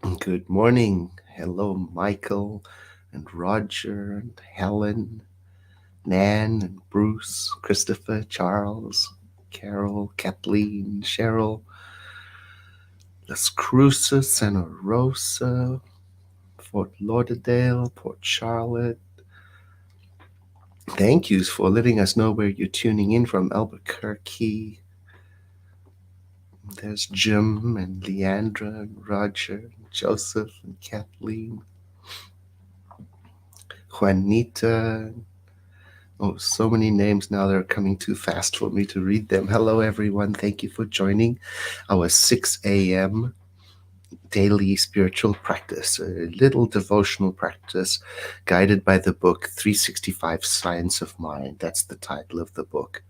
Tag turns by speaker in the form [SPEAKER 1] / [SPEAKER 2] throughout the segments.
[SPEAKER 1] Good morning. Hello, Michael and Roger and Helen, Nan and Bruce, Christopher, Charles, Carol, Kathleen, Cheryl, Las Cruces, Santa Rosa, Fort Lauderdale, Port Charlotte. Thank you for letting us know where you're tuning in from. Albuquerque. There's Jim and Leandra and Roger and Joseph and Kathleen, Juanita. Oh, so many names now that are coming too fast for me to read them. Hello, everyone. Thank you for joining our 6 a.m. daily spiritual practice, a little devotional practice guided by the book 365 Science of Mind. That's the title of the book.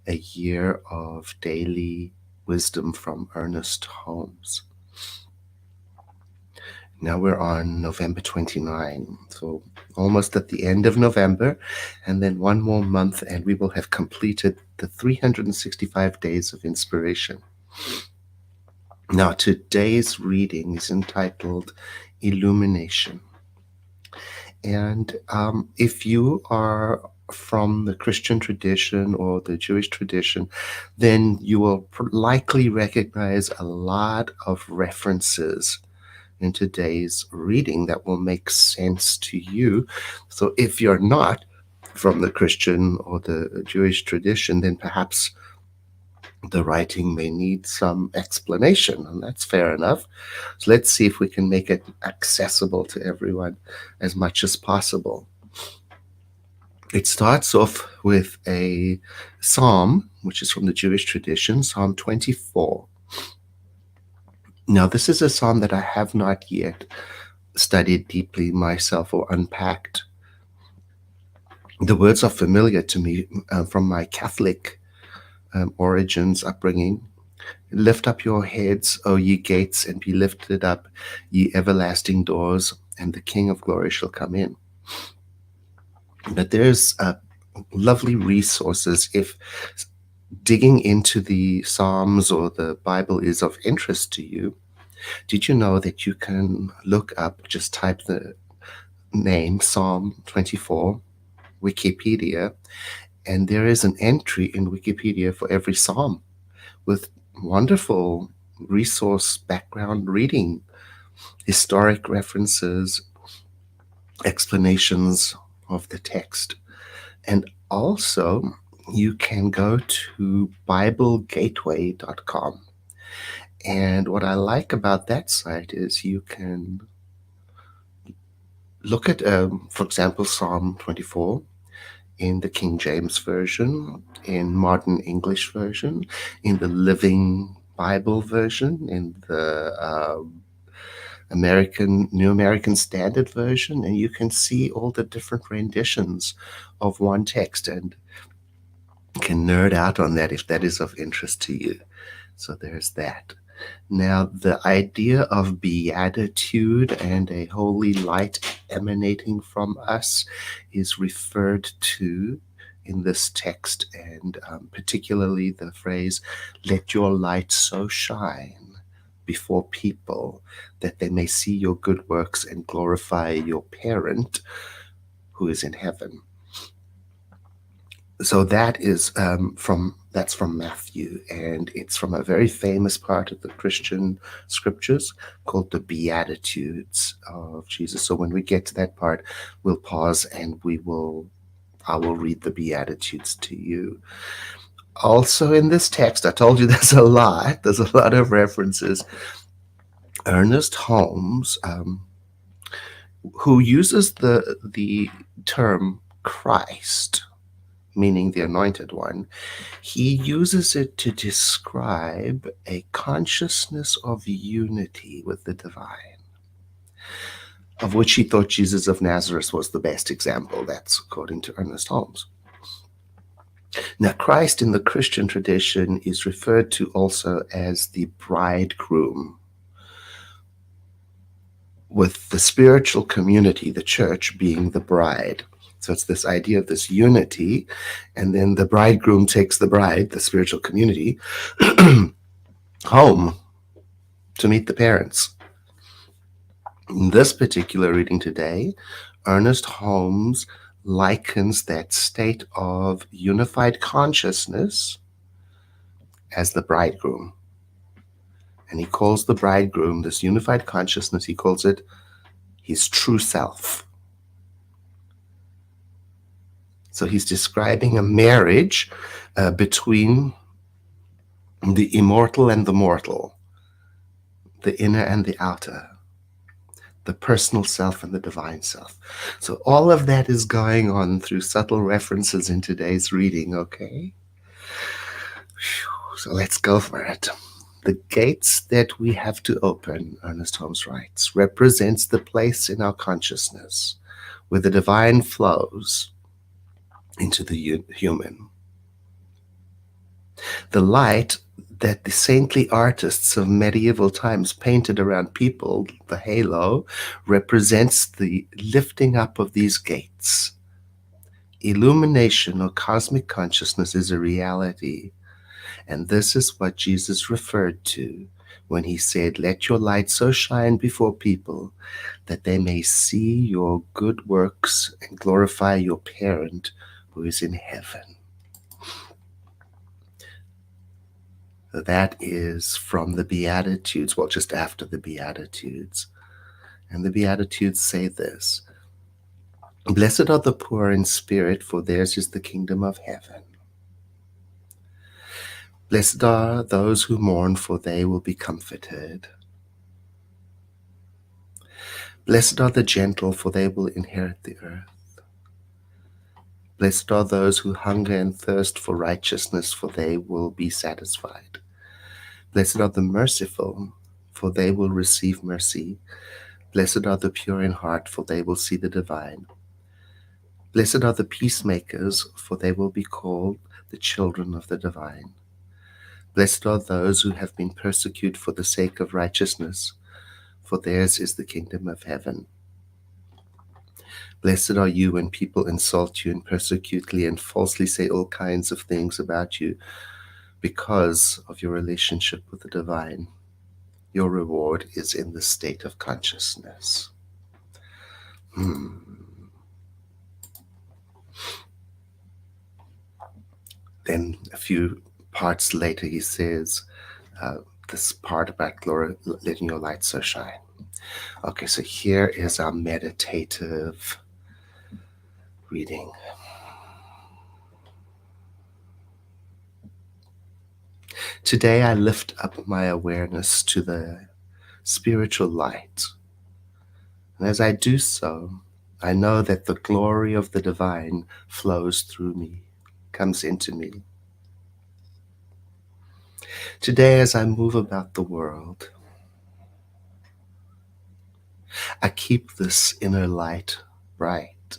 [SPEAKER 1] A year of daily wisdom from Ernest Holmes. Now we're on November 29, so almost at the end of November, and then one more month, and we will have completed the 365 days of inspiration. Now, today's reading is entitled Illumination. And if you are from the Christian tradition or the Jewish tradition, then you will likely recognize a lot of references in today's reading that will make sense to you. So if you're not from the Christian or the Jewish tradition, then perhaps the writing may need some explanation, and that's fair enough. So let's see if we can make it accessible to everyone as much as possible. It starts off with a psalm, which is from the Jewish tradition, Psalm 24. Now, this is a psalm that I have not yet studied deeply myself or unpacked. The words are familiar to me from my Catholic origins, upbringing. Lift up your heads, O ye gates, and be lifted up, ye everlasting doors, and the King of glory shall come in. But there's lovely resources if digging into the Psalms or the Bible is of interest to you. Did you know that you can look up, just type the name Psalm 24, Wikipedia, and there is an entry in Wikipedia for every psalm with wonderful resource background reading, historic references, explanations of the text. And also, you can go to BibleGateway.com. And what I like about that site is you can look at, for example, Psalm 24 in the King James Version, in Modern English Version, in the Living Bible Version, in the New American Standard Version, and you can see all the different renditions of one text and can nerd out on that if that is of interest to you. So there's that. Now, the idea of beatitude and a holy light emanating from us is referred to in this text, and particularly the phrase, let your light so shine before people that they may see your good works and glorify your parent who is in heaven. So that's from Matthew, and it's from a very famous part of the Christian scriptures called the Beatitudes of Jesus. So when we get to that part, we'll pause and I will read the Beatitudes to you. Also in this text, I told you there's a lot. There's a lot of references. Ernest Holmes, who uses the term Christ, meaning the anointed one, he uses it to describe a consciousness of unity with the divine, of which he thought Jesus of Nazareth was the best example. That's according to Ernest Holmes. Now, Christ in the Christian tradition is referred to also as the bridegroom, with the spiritual community, the church, being the bride. So it's this idea of this unity, and then the bridegroom takes the bride, the spiritual community, home to meet the parents. In this particular reading today, Ernest Holmes likens that state of unified consciousness as the bridegroom. And he calls the bridegroom, this unified consciousness, he calls it his true self. So he's describing a marriage between the immortal and the mortal, the inner and the outer, the personal self and the divine self. So all of that is going on through subtle references in today's reading, okay? So let's go for it. The gates that we have to open, Ernest Holmes writes, represents the place in our consciousness where the divine flows into the human. The light that the saintly artists of medieval times painted around people, the halo, represents the lifting up of these gates. Illumination or cosmic consciousness is a reality, and this is what Jesus referred to when he said, "Let your light so shine before people that they may see your good works and glorify your parent who is in heaven." That is from the Beatitudes, well, just after the Beatitudes. And the Beatitudes say this: "Blessed are the poor in spirit, for theirs is the kingdom of heaven. Blessed are those who mourn, for they will be comforted. Blessed are the gentle, for they will inherit the earth. Blessed are those who hunger and thirst for righteousness, for they will be satisfied. Blessed are the merciful, for they will receive mercy. Blessed are the pure in heart, for they will see the divine. Blessed are the peacemakers, for they will be called the children of the divine. Blessed are those who have been persecuted for the sake of righteousness, for theirs is the kingdom of heaven. Blessed are you when people insult you and persecute you and falsely say all kinds of things about you because of your relationship with the divine. Your reward is in the state of consciousness." Then a few parts later he says this part about letting your light so shine. Okay, so here is our meditative reading. Today I lift up my awareness to the spiritual light. And as I do so, I know that the glory of the divine flows through me, comes into me. Today, as I move about the world, I keep this inner light bright.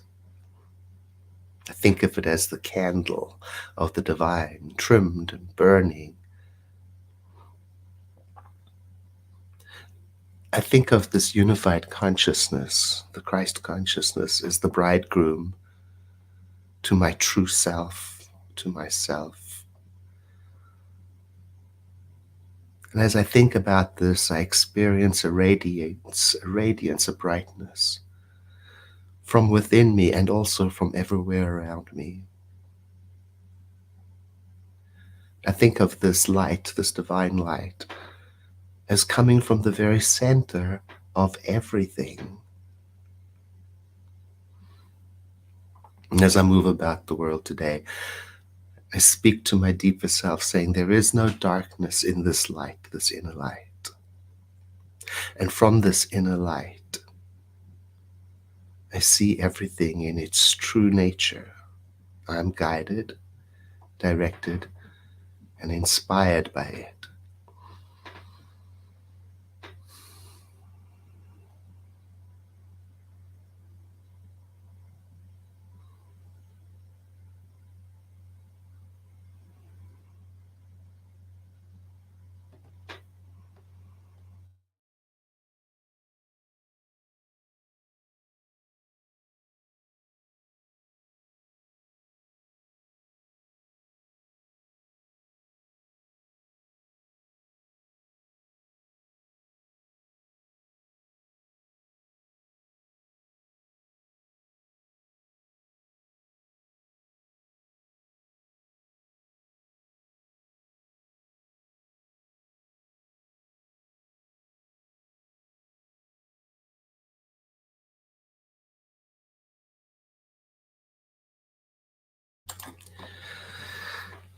[SPEAKER 1] I think of it as the candle of the divine, trimmed and burning. I think of this unified consciousness, the Christ consciousness, as the bridegroom to my true self, to myself. And as I think about this, I experience a radiance, a brightness from within me and also from everywhere around me. I think of this light, this divine light, as coming from the very center of everything. And as I move about the world today, I speak to my deeper self saying, there is no darkness in this light, this inner light. And from this inner light, I see everything in its true nature. I'm guided, directed, and inspired by it.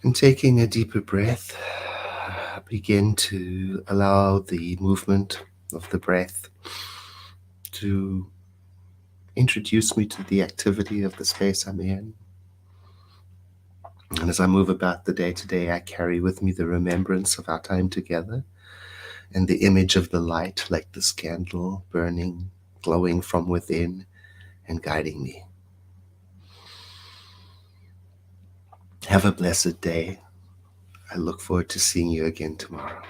[SPEAKER 1] And taking a deeper breath, begin to allow the movement of the breath to introduce me to the activity of the space I'm in. And as I move about the day to day, I carry with me the remembrance of our time together and the image of the light, like this candle burning, glowing from within and guiding me. Have a blessed day. I look forward to seeing you again tomorrow.